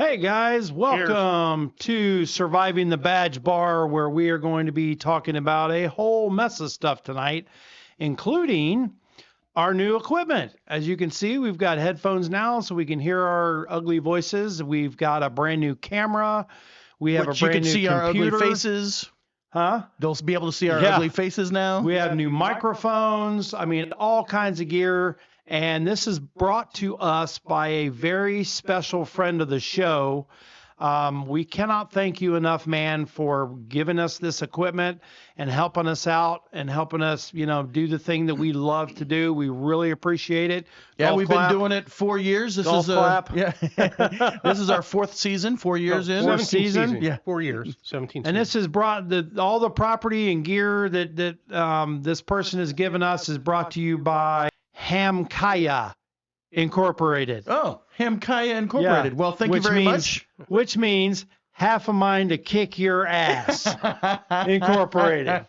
Hey guys, welcome to Surviving the Badge Bar, where we are going to be talking about a whole mess of stuff tonight, including our new equipment. As you can see, we've got headphones now so we can hear our ugly voices. We've got a brand new camera. We have Which a brand you can new see computer. our ugly faces. Huh? They'll be able to see our ugly faces now. We have new microphones. I mean, all kinds of gear. And this is brought to us by a very special friend of the show. We cannot thank you enough, man, for giving us this equipment and helping us out and helping us, do the thing that we love to do. We really appreciate it. Yeah, Golf we've clap. been doing it 4 years. This Golf is clap. Yeah. This is our fourth season, 4 years in. Fourth season? Yeah. 4 years, 17 And this has brought all the property and gear that this person has given us is brought to you by Hamkaya Incorporated. Oh, Hamkaya Incorporated. Yeah. Well, thank you very much. Which means half a mind to kick your ass. Incorporated.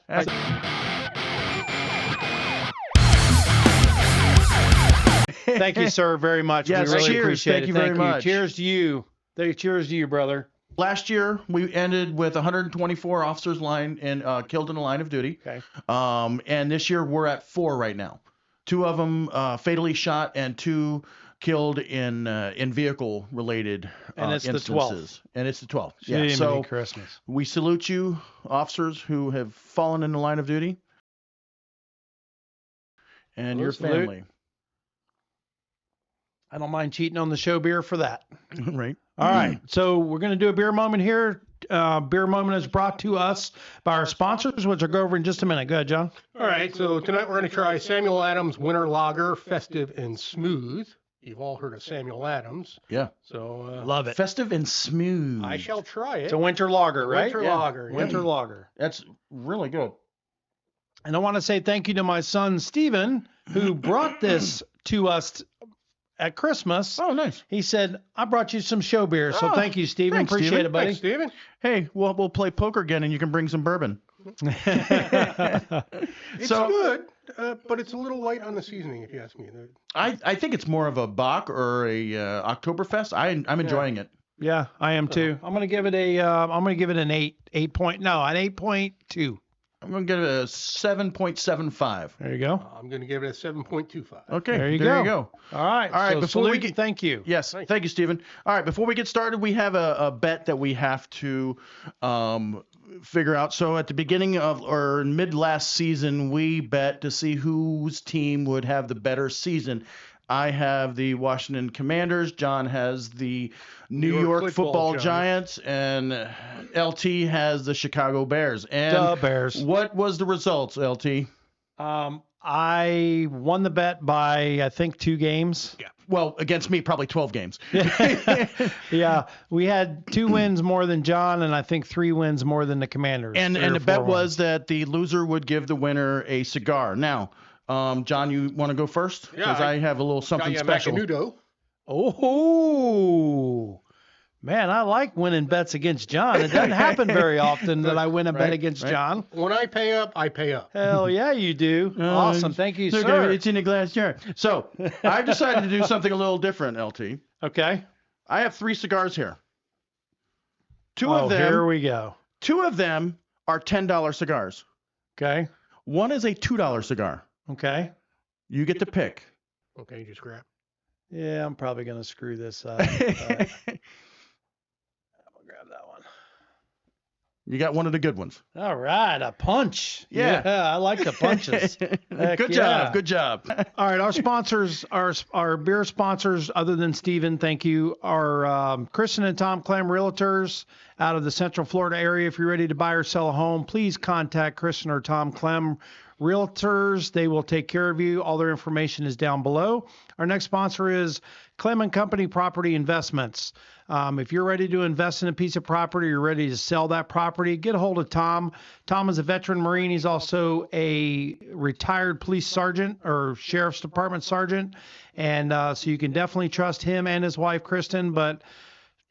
Thank you, sir, very much. Yes, we really cheers. appreciate Thank it. you very much. Cheers to you. Cheers to you, brother. Last year, we ended with 124 officers killed in the line of duty. Okay. And this year, we're at 4 right now. 2 of them fatally shot and 2 killed in vehicle-related And it's instances. the 12th. And it's the 12th. Yeah, Yeah. So Christmas. we salute you, officers who have fallen in the line of duty, and your Salute. family. I don't mind cheating on the show beer for that. Right. All right. So we're going to do a beer moment here. Beer moment is brought to us by our sponsors, which I'll go over in just a minute. Go ahead, John. All right, so tonight we're going to try Samuel Adams Winter Lager, festive and smooth. You've all heard of Samuel Adams. Yeah. So Love it. Festive and smooth. I shall try it. It's a winter lager, right? Winter lager. Yeah. Winter lager. That's really good. And I want to say thank you to my son, Steven, who brought this to us at Christmas. Oh, nice. He said, I brought you some show beer. So Oh, thank you, Steven. thanks, Appreciate Steven. it, buddy. Thanks, Steven. Hey, we'll play poker again, and you can bring some bourbon. It's So- good, but it's a little light on the seasoning, if you ask me. I think it's more of a Bach or a Oktoberfest. I'm enjoying it. Yeah, I am too. I'm gonna give it an 8.2. I'm going to give it a 7.75. There you go. I'm going to give it a 7.25. Okay, There you go. go. All right. All right, So before we salute get- and thank you. Yes, Thanks. thank you, Stephen. All right, before we get started, we have a bet that we have to figure out. So at the beginning of or mid last season, we bet to see whose team would have the better season. I have the Washington Commanders. John has the New York Football Giants, and LT has the Chicago Bears. And The Bears. what was the results, LT? I won the bet by I think 2 games. Well, against me, probably 12 games. Yeah, we had 2 wins more than John, and I think 3 wins more than the Commanders. And 3 or the 4 bet wins. was that the loser would give the winner a cigar. Now, John, you want to go first? Yeah, Because I have a little something special. Macanudo. Oh, man, I like winning bets against John. It doesn't happen very often that I win a bet Right, against right. John. When I pay up, I pay up. Hell yeah, you do. Awesome. Thank you, Look, sir. it's in a glass jar. So I've decided to do something a little different, LT. Okay. I have 3 cigars here. Two Oh, of here them we go. are $10 cigars. Okay. One is a $2 cigar. Okay. You get to pick. Okay, just grab. Yeah, I'm probably going to screw this up. but I'm going to grab that one. You got one of the good ones. All right, a punch. Yeah. I like the punches. Heck Good yeah. job. Good job. All right, our sponsors, our beer sponsors, other than Steven, thank you, are Kristen and Tom Clem Realtors out of the Central Florida area. If you're ready to buy or sell a home, please contact Kristen or Tom Clem Realtors. They will take care of you. All their information is down below. Our next sponsor is Clem and Company Property Investments. If you're ready to invest in a piece of property, you're ready to sell that property, get a hold of Tom. Tom is a veteran Marine. He's also a retired police sergeant or sheriff's department sergeant. And so you can definitely trust him and his wife, Kristen. But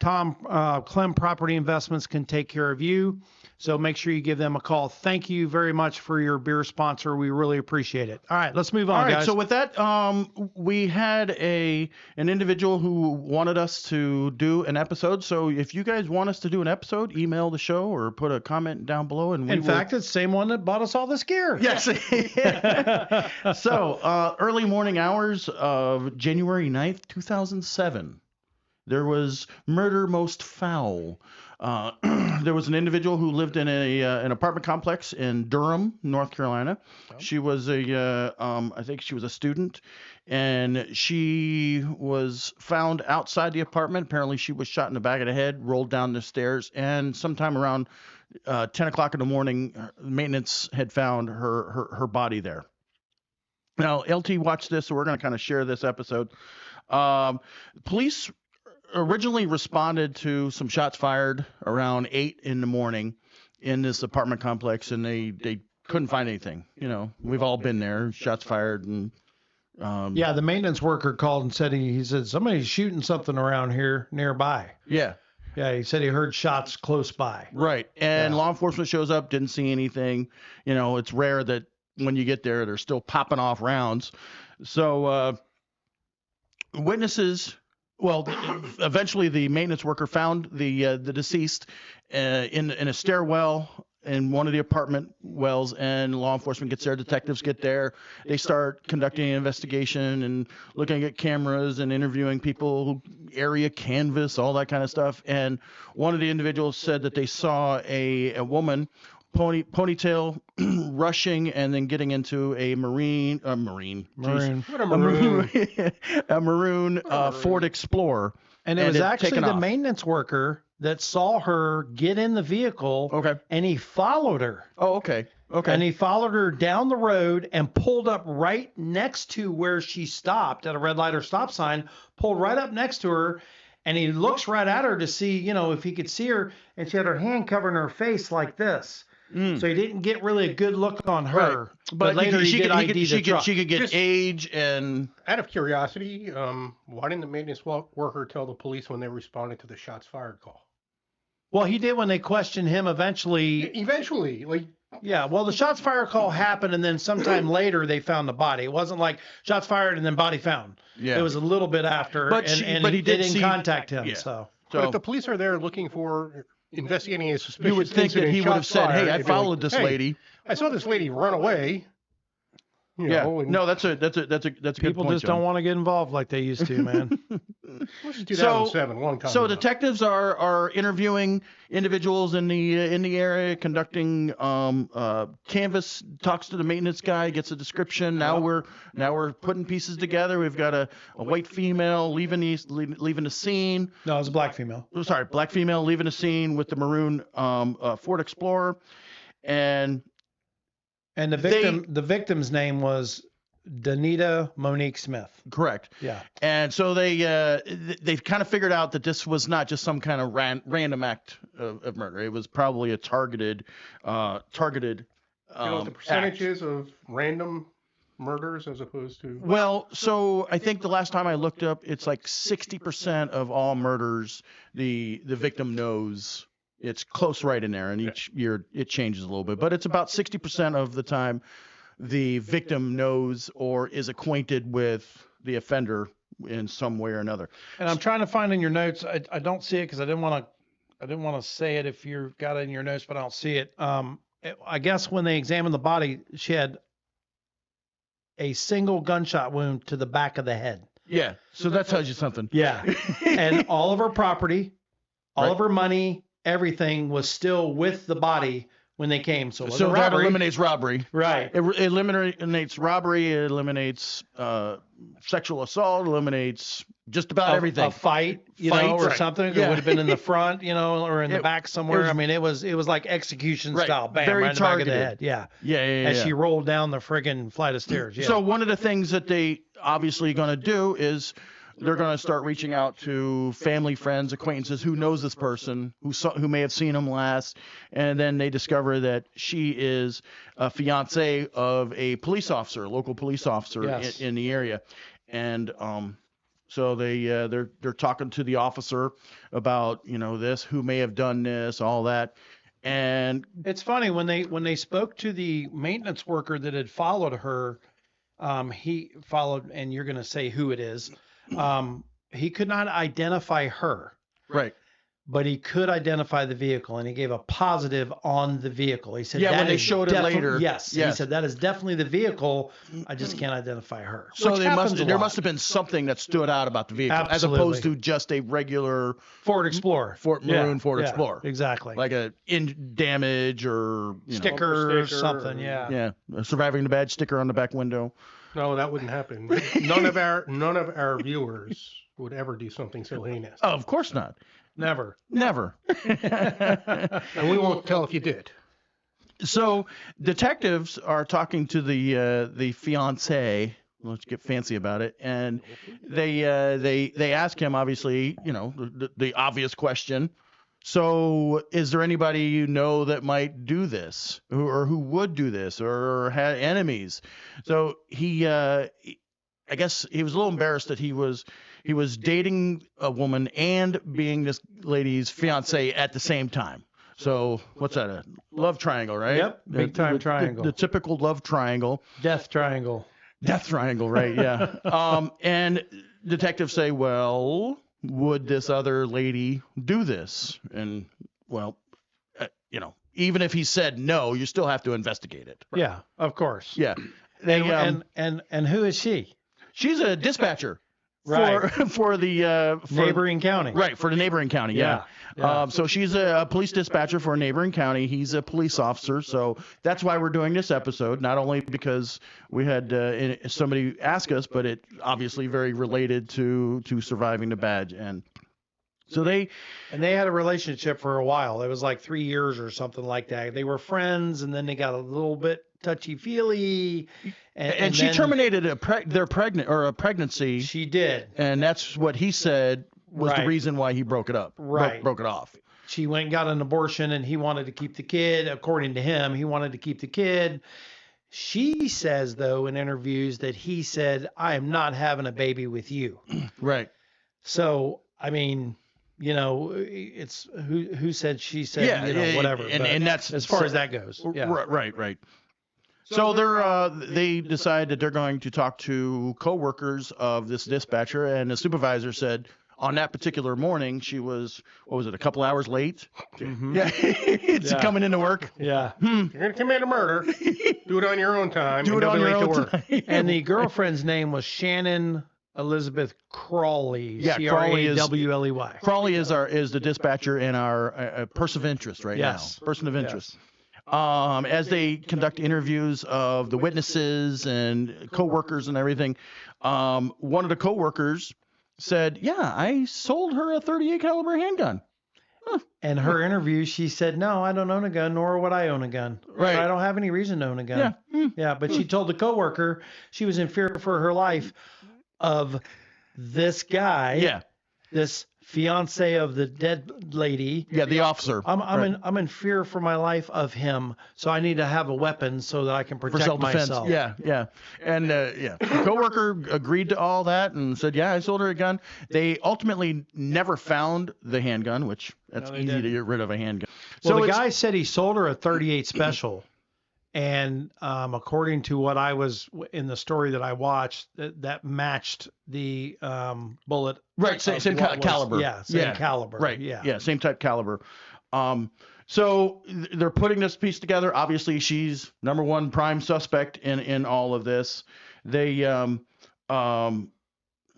Tom Clem Property Investments can take care of you. So make sure you give them a call. Thank you very much for your beer sponsor. We really appreciate it. All right, let's move on, All right, guys. so with that, we had an individual who wanted us to do an episode. So if you guys want us to do an episode, email the show or put a comment down below. And in fact, it's the same one that bought us all this gear. Yes. So early morning hours of January 9th, 2007, there was murder most foul. There was an individual who lived in an apartment complex in Durham, North Carolina. Oh. She was I think she was a student, and she was found outside the apartment. Apparently, she was shot in the back of the head, rolled down the stairs, and sometime around 10 o'clock in the morning, maintenance had found her body there. Now, LT watched this, so we're going to kind of share this episode. Police originally responded to some shots fired around 8 in the morning in this apartment complex, and they couldn't find anything. You know, we've all been there, shots fired. And yeah, the maintenance worker called and said he said somebody's shooting something around here nearby. Yeah. Yeah, he said he heard shots close by. Right. And law enforcement shows up, didn't see anything. You know, it's rare that when you get there, they're still popping off rounds. So witnesses... Well, eventually the maintenance worker found the deceased in a stairwell in one of the apartment wells, and law enforcement gets there. Detectives get there. They start conducting an investigation and looking at cameras and interviewing people, area canvas, all that kind of stuff. And one of the individuals said that they saw a woman ponytail rushing and then getting into a maroon Ford Explorer. And it was actually the maintenance worker that saw her get in the vehicle. Okay. And he followed her. Oh, okay. Okay. And he followed her down the road and pulled up right next to where she stopped at a red light or stop sign, pulled right up next to her. And he looks right at her to see, you know, if he could see her. And she had her hand covering her face like this. So he didn't get really a good look on her. Right. But later she could get just age and... Out of curiosity, why didn't the maintenance worker tell the police when they responded to the shots fired call? Well, he did when they questioned him eventually. Yeah, well, the shots fired call happened, and then sometime later they found the body. It wasn't like shots fired and then body found. Yeah. It was a little bit after, but he didn't contact him. Yeah. So but if the police are there looking for... investigating a suspicious incident, you would think that he would have said, "Hey, I followed this lady. I saw this lady run away." You know, no, that's a good point. People just don't want to get involved like they used to, man. This is 2007, long time So ago. detectives are interviewing individuals in the area, conducting canvas, talks to the maintenance guy, gets a description. Now we're putting pieces together. We've got a white female leaving the scene. No, it was a black female. Oh, sorry, black female leaving the scene with the maroon Ford Explorer, and the victim's name was Danita Monique Smith. Correct. Yeah. And so they've kind of figured out that this was not just some kind of random act of murder. It was probably a targeted. You know the percentages act. Of random murders as opposed to? Well, so I think the last time I looked up, it's like 60% of all murders the victim knows. It's close right in there, and each year it changes a little bit, but it's about 60% of the time the victim knows or is acquainted with the offender in some way or another. And I'm trying to find in your notes. I don't see it because I didn't want to say it if you've got it in your notes, but I don't see it. I guess when they examined the body, she had a single gunshot wound to the back of the head. Yeah, so that tells you something. Yeah, and all of her property, all of her money, everything was still with the body when they came. So that eliminates robbery. Right. It eliminates robbery. It eliminates sexual assault. Eliminates just about everything. A fight, or something. It would have been in the front, or in the back somewhere. It was like execution style. Bam, very right in the back of the head. Yeah. As she rolled down the friggin' flight of stairs. Yeah. So one of the things that they obviously going to do is they're going to start reaching out to family, friends, acquaintances who knows this person, who may have seen him last, and then they discover that she is a fiance of a police officer, a local police officer in the area, and So they're talking to the officer about this, who may have done this, all that, and It's funny when they spoke to the maintenance worker that had followed her. He followed, and you're going to say who it is. He could not identify her, right. but he could identify the vehicle, and he gave a positive on the vehicle. He said, Yeah, that when they is showed it later. Yes. Yes. He said, that is definitely the vehicle. I just can't identify her. So Which there happens a there lot. must have been something that stood out about the vehicle, as Absolutely. opposed to just a regular Ford Explorer. maroon Ford Yeah, Explorer. Exactly. Like a damage or Sticker or sticker something. or- Yeah. a surviving the badge sticker on the back window. No, that wouldn't happen. None of our viewers would ever do something so heinous. Oh, of course not. Never. Never. And we won't tell if you did. So detectives are talking to the fiance. Let's get fancy about it, and they ask him, obviously, the obvious question. So, is there anybody you know that might do this, who would do this, or had enemies? So I guess he was a little embarrassed that he was dating a woman and being this lady's fiance at the same time. So what's that? A love triangle, right? Yep, big time triangle. The typical love triangle. Death triangle. Death triangle, right? Yeah. And detectives say, well, would this other lady do this? And well, even if he said no, you still have to investigate it. Right? Yeah, of course. Yeah. And who is she? She's a dispatcher Right. for the Neighboring county. Right, for the neighboring county. Yeah. Yeah. So she's a police dispatcher for a neighboring county. He's a police officer. So that's why we're doing this episode, not only because we had somebody ask us, but it obviously very related to surviving the badge. And so they had a relationship for a while. It was like 3 years or something like that. They were friends, and then they got a little bit touchy-feely. And she then terminated a pregnancy. She did. And that's what he said was the Right. reason why he broke it up. Right. Broke it off. She went and got an abortion, and he wanted to keep the kid. According to him, he wanted to keep the kid. She says, though, in interviews that he said, I am not having a baby with you. Right. So, I mean, it's who said, she said, whatever. And, But and that's as far as that goes. Yeah. Right. So they decide that they're going to talk to coworkers of this dispatcher, and the supervisor said on that particular morning she was, what was it, a couple hours late? Mhm. Yeah, it's Yeah. coming into work. Yeah. You're going to commit a murder. Do it on your own time. Do and it don't on be your late own to work. time. And the girlfriend's name was Shannon Elizabeth Crawley. Yeah, Crawley is- Crawley. Crawley is the dispatcher and our person of interest right Yes. now. Person of interest. As they conduct interviews of the witnesses and coworkers and everything, one of the coworkers said, "Yeah, I sold her a .38 caliber handgun." And her interview, she said, no, I don't own a gun, nor would I own a gun. Right. I don't have any reason to own a gun. Yeah. Yeah, but she told the coworker she was in fear for her life of this guy, Yeah. this fiance of the dead lady. Yeah, the officer. I'm in fear for my life of him, so I need to have a weapon so that I can For protect self-defense. myself. Yeah. And the coworker agreed to all that and said, "Yeah, I sold her a gun." They ultimately never found the handgun, which that's No, they easy didn't. to get rid of a handgun. Well, the it's- guy said he sold her a .38 special, and according to what I was in the story that I watched, that matched the bullet. Right, same of what was- caliber. Yeah, same caliber. Right. Yeah. Same type caliber. So they're putting this piece together. Obviously, she's number one prime suspect in all of this. They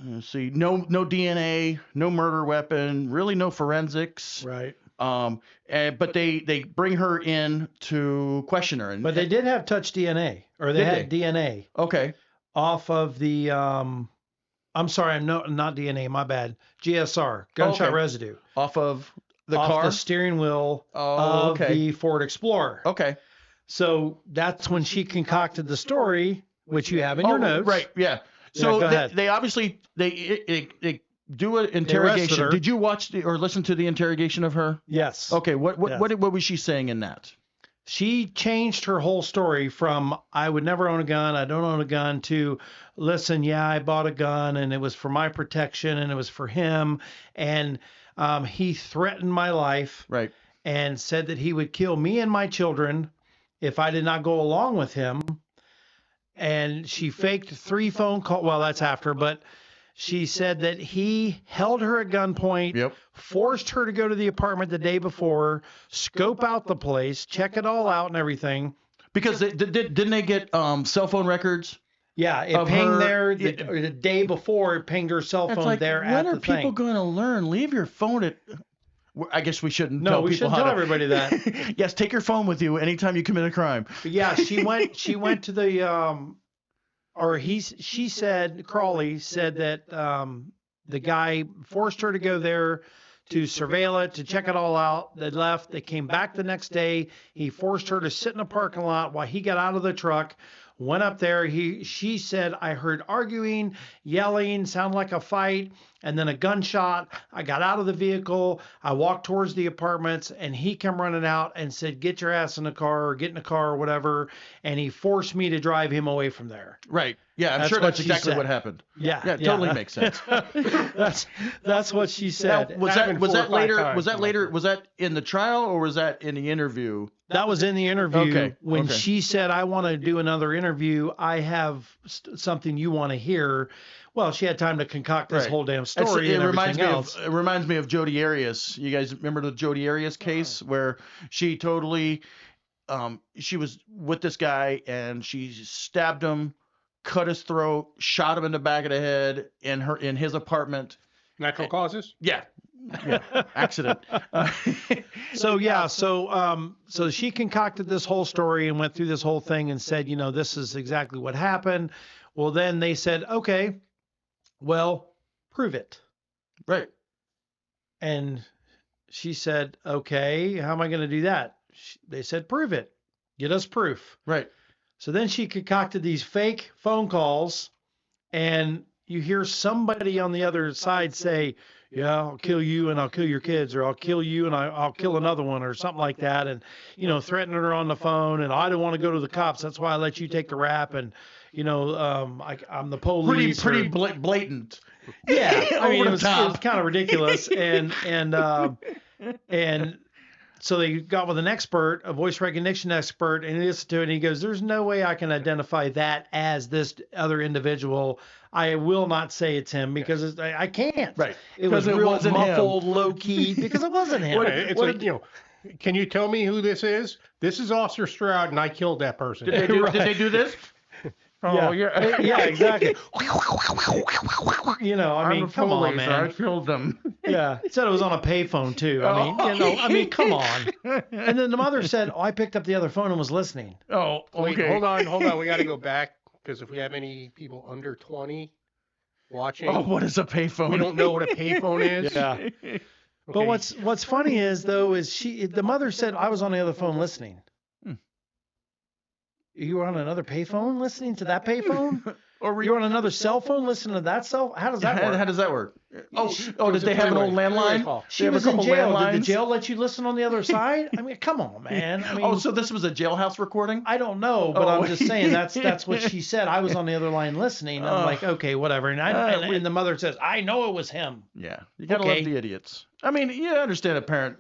let's see, no DNA, no murder weapon, really no forensics. Right. But they bring her in to question her. And, But they did have touch DNA, or they Did had DNA okay. off of the. I'm sorry, not DNA. My bad. GSR, gunshot Okay. residue, Off of the off car. the steering wheel Oh, of okay. the Ford Explorer. Okay. So that's when she concocted the story, which you have in your notes. Right. Yeah. So go ahead. they obviously they do an interrogation. her. Did you watch or listen to the interrogation of her? Yes. Okay. What Yes. what was she saying in that? She changed her whole story from I would never own a gun, I don't own a gun, to listen, yeah, I bought a gun and it was for my protection and it was for him. And he threatened my life Right. and said that he would kill me and my children if I did not go along with him. And she faked 3 phone calls. Well, that's after, but she said that he held her at gunpoint, Yep. forced her to go to the apartment the day before, scope out the place, check it all out and everything. Because didn't they get cell phone records? Yeah, it Of pinged her- there yeah. the day before. It pinged her cell It's phone like, there when at are the people thing. going to learn? Leave your phone at. Well, I guess we shouldn't No, tell we people shouldn't how tell to. everybody that. Yes, take your phone with you anytime you commit a crime. But yeah, she went to the she said, Crawley said that the guy forced her to go there to surveil it, to check it all out. They left. They came back the next day. He forced her to sit in a parking lot while he got out of the truck. Went up there. She said, I heard arguing, yelling, sounded like a fight, and then a gunshot. I got out of the vehicle. I walked towards the apartments, and he came running out and said, get your ass in the car or get in the car or whatever. And he forced me to drive him away from there. Right. Yeah, I'm That's sure what that's she exactly said. what happened. Yeah. Yeah, it totally makes sense. That's what she Now, said. was happened that 4 or 5 later? times Was that in my later? career. Was that in the trial or was that in the interview? That was in the interview. Okay, When okay. she said, I want to do another interview. I have something you want to hear. Well, she had time to concoct this Right. whole damn It's- story It and reminds everything me else. of it reminds me of Jodi Arias. You guys remember the Jodi Arias case where she totally she was with this guy and she stabbed him, cut his throat, shot him in the back of the head in his apartment. Natural causes? Yeah. Yeah. Accident. So yeah, so she concocted this whole story and went through this whole thing and said, this is exactly what happened. Well, then they said, okay, well, prove it. Right. And she said, okay, how am I going to do that? They said, prove it. Get us proof. Right. So then she concocted these fake phone calls, and you hear somebody on the other side say, yeah, I'll kill you and I'll kill your kids, or I'll kill you and I'll kill another one, or something like that. And, threatening her on the phone. And I don't want to go to the cops. That's why I let you take the rap. And, I'm the police. Pretty blatant. Yeah. I mean, Over it the was top. kind of ridiculous. And so they got with an expert, a voice recognition expert, and he listened to it, and he goes, there's no way I can identify that as this other individual. I will not say it's him because I can't. Right. It was 'Cause it real wasn't him. muffled, low key, because it wasn't him. It's like, can you tell me who this is? This is Officer Stroud, and I killed that person. Did they do this? Oh yeah. Yeah, exactly. I mean, come on, I man. killed them. Yeah. It said it was on a payphone too. I mean, come on. And then the mother said, I picked up the other phone and was listening. Oh, Wait, okay. hold on. We got to go back because if we have any people under 20 watching, Oh, what is a payphone? we don't know what a payphone is. Yeah. Okay. But what's funny is though the mother said I was on the other phone listening. You were on another payphone listening to that payphone? Or were You were on another cell phone listening to that cell? How does that work? How does that work? Oh, It did was a they have an old three-way landline? call. She They have a was in couple jail. Did landlines? the jail let you listen on the other side? I mean, come on, man. I mean, Oh, so this was a jailhouse recording? I don't know, but Oh. I'm just saying that's what she said. I was on the other line listening. I'm like, okay, whatever. And and the mother says, I know it was him. Yeah. You gotta Okay. love the idiots. I mean, you understand a parent,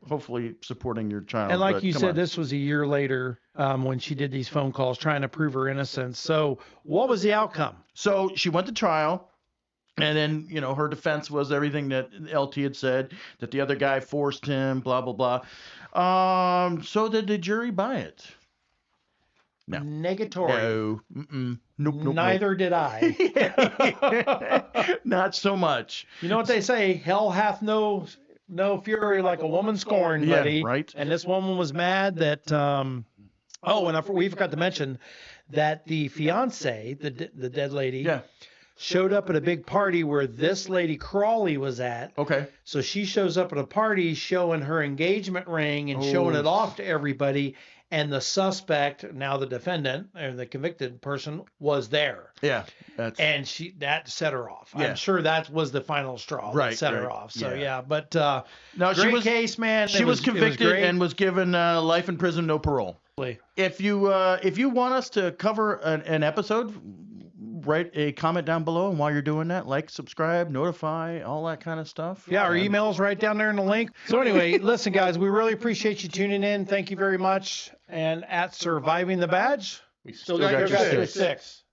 hopefully supporting your child. And like but you come said, on. this was a year later when she did these phone calls trying to prove her innocence. So what was the outcome? So she went to trial, and then, her defense was everything that LT had said, that the other guy forced him, blah, blah, blah. So did the jury buy it? No. Negatory. No. Mm-mm. Nope. Neither did I. Not so much. You know what they say? Hell hath no fury like a woman scorned, Yeah, buddy. right. And this woman was mad that. We forgot to mention that the fiance, the dead lady, Yeah. showed up at a big party where this lady Crawley was at. Okay. So she shows up at a party showing her engagement ring and showing it off to everybody. And the suspect, now the defendant or the convicted person, was there. Yeah. And that set her off. Yeah. I'm sure that was the final straw that set her off. So but no, great case, man. She was convicted and was given life in prison, no parole. If you want us to cover an episode, write a comment down below, and while you're doing that, like, subscribe, notify, all that kind of stuff. Yeah, our email's right down there in the link. So anyway, listen, guys, we really appreciate you tuning in. Thank you very much. And at Surviving the Badge, We still got your 6.